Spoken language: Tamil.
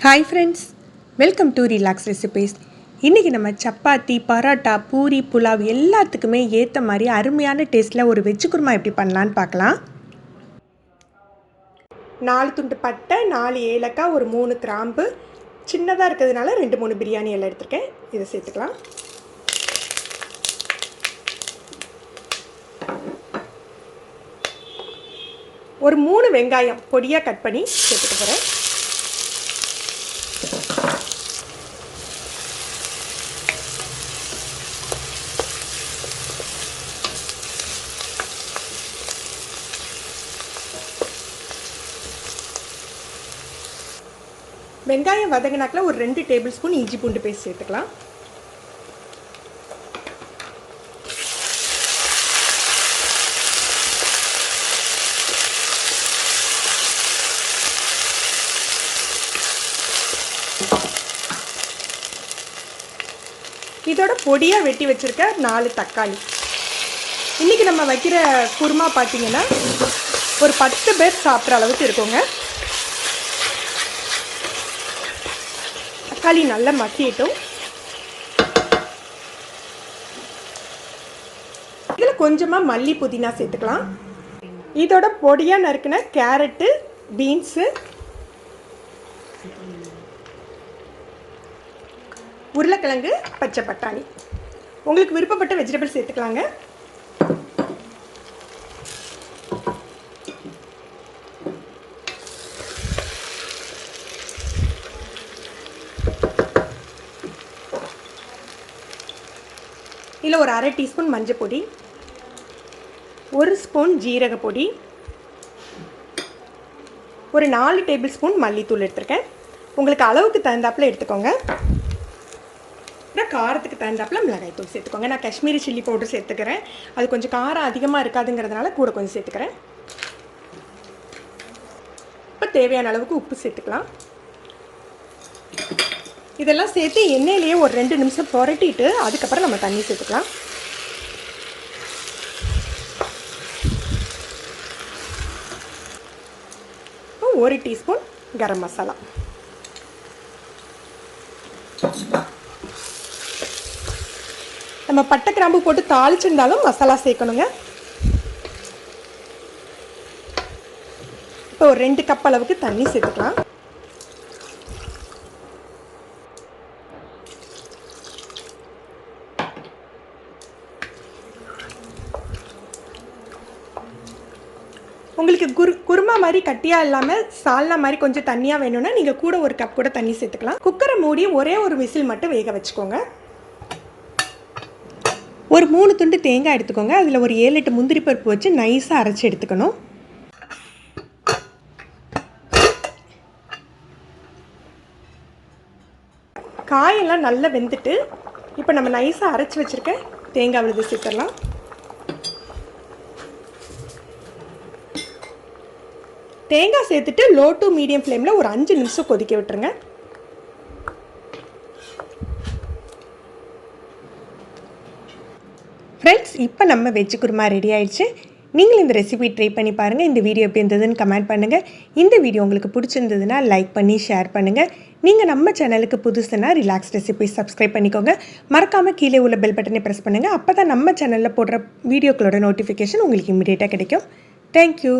Hi friends, welcome to relax recipes. இன்றைக்கி நம்ம சப்பாத்தி, பரோட்டா, பூரி, புலாவ் எல்லாத்துக்குமே ஏற்ற மாதிரி அருமையான டேஸ்ட்டில் ஒரு வெஜ் குருமா எப்படி பண்ணலான்னு பார்க்கலாம். 4 துண்டு பட்டை, 4 ஏலக்காய், ஒரு 3 கிராம்பு, சின்னதாக இருக்கிறதுனால 2-3 பிரியாணி எல்லாம் எடுத்துருக்கேன். இதை சேர்த்துக்கலாம். ஒரு 3 வெங்காயம் பொடியாக கட் பண்ணி சேர்த்துக்க போகிறேன். வெங்காயம் வதங்கினாக்கில் ஒரு 2 டேபிள் ஸ்பூன் இஞ்சி பூண்டு பேஸ்ட் சேர்த்துக்கலாம். இதோட பொடியாக வெட்டி வச்சுருக்க 4 தக்காளி. இன்றைக்கி நம்ம வைக்கிற குருமா பார்த்திங்கன்னா ஒரு 10 பேர் சாப்பிட்ற அளவுக்கு இருக்குங்க. தக்காளி நல்லா மசியட்டும். இதில் கொஞ்சமாக மல்லி புதினா சேர்த்துக்கலாம். இதோட பொடியாக நறுக்கின கேரட்டு, பீன்ஸு, உருளைக்கிழங்கு, பச்சை பட்டாணி, உங்களுக்கு விருப்பப்பட்ட வெஜிடபிள் சேர்த்துக்கலாங்க. இதில் ஒரு 1/2 டீஸ்பூன் மஞ்சள் பொடி, 1 ஸ்பூன் ஜீரக பொடி, ஒரு 4 டேபிள் ஸ்பூன் மல்லித்தூள் எடுத்துருக்கேன். உங்களுக்கு அளவுக்கு தகுந்தாப்பில் எடுத்துக்கோங்க. காரத்துக்கு தகுந்தாப்பில் மிளகாய் தூள் சேர்த்துக்கோங்க. நான் காஷ்மீரி சில்லி பவுடர் சேர்த்துக்கிறேன். அது கொஞ்சம் காரம் அதிகமாக இருக்காதுங்கிறதுனால கூட கொஞ்சம் சேர்த்துக்கிறேன். இப்போ தேவையான அளவுக்கு உப்பு சேர்த்துக்கலாம். இதெல்லாம் சேர்த்து எண்ணெயிலேயே ஒரு 2 நிமிஷம் புரட்டிட்டு அதுக்கப்புறம் நம்ம தண்ணி சேர்த்துக்கலாம். இப்போ 1 டீஸ்பூன் கரம் மசாலா, நம்ம பட்டை கிராம்பு போட்டு தாளிச்சிருந்தாலும் மசாலா சேர்க்கணுங்க. இப்போ ஒரு 2 கப் அளவுக்கு தண்ணி சேர்த்துக்கலாம். உங்களுக்கு குருமா மாதிரி கட்டியாக இல்லாமல் சால்னா மாதிரி கொஞ்சம் தண்ணியாக வேணும்னா நீங்கள் கூட 1 கப் கூட தண்ணி சேர்த்துக்கலாம். குக்கரை மூடி ஒரே ஒரு விசில் மட்டும் வேக வச்சுக்கோங்க. ஒரு 3 துண்டு தேங்காய் எடுத்துக்கோங்க. அதில் ஒரு 7-8 முந்திரி பருப்பு வச்சு நைஸாக அரைச்சி எடுத்துக்கணும். காயெல்லாம் நல்லா வெந்துட்டு இப்போ நம்ம நைஸாக அரைச்சி வச்சுருக்க தேங்காய் விழுது சேர்த்துடலாம். தேங்காய் சேர்த்துட்டு லோ டு மீடியம் ஃப்ளேமில் ஒரு 5 நிமிஷம் கொதிக்க விட்டுருங்க. ஃப்ரெண்ட்ஸ், இப்போ நம்ம வெஜ் குருமா ரெடி ஆயிடுச்சு. நீங்களும் இந்த ரெசிபி ட்ரை பண்ணி பாருங்கள். இந்த வீடியோ எப்படி இருந்ததுன்னு கமெண்ட் பண்ணுங்கள். இந்த வீடியோ உங்களுக்கு பிடிச்சிருந்ததுன்னா லைக் பண்ணி ஷேர் பண்ணுங்கள். நீங்கள் நம்ம சேனலுக்கு புதுசுனா ரிலாக்ஸ் ரெசிபி சப்ஸ்கிரைப் பண்ணிக்கோங்க. மறக்காமல் கீழே உள்ள பெல் பட்டனை ப்ரெஸ் பண்ணுங்கள். அப்போ தான் நம்ம சேனலில் போடுற வீடியோக்களோட நோட்டிஃபிகேஷன் உங்களுக்கு இமீடியட்டாக கிடைக்கும். தேங்க்யூ.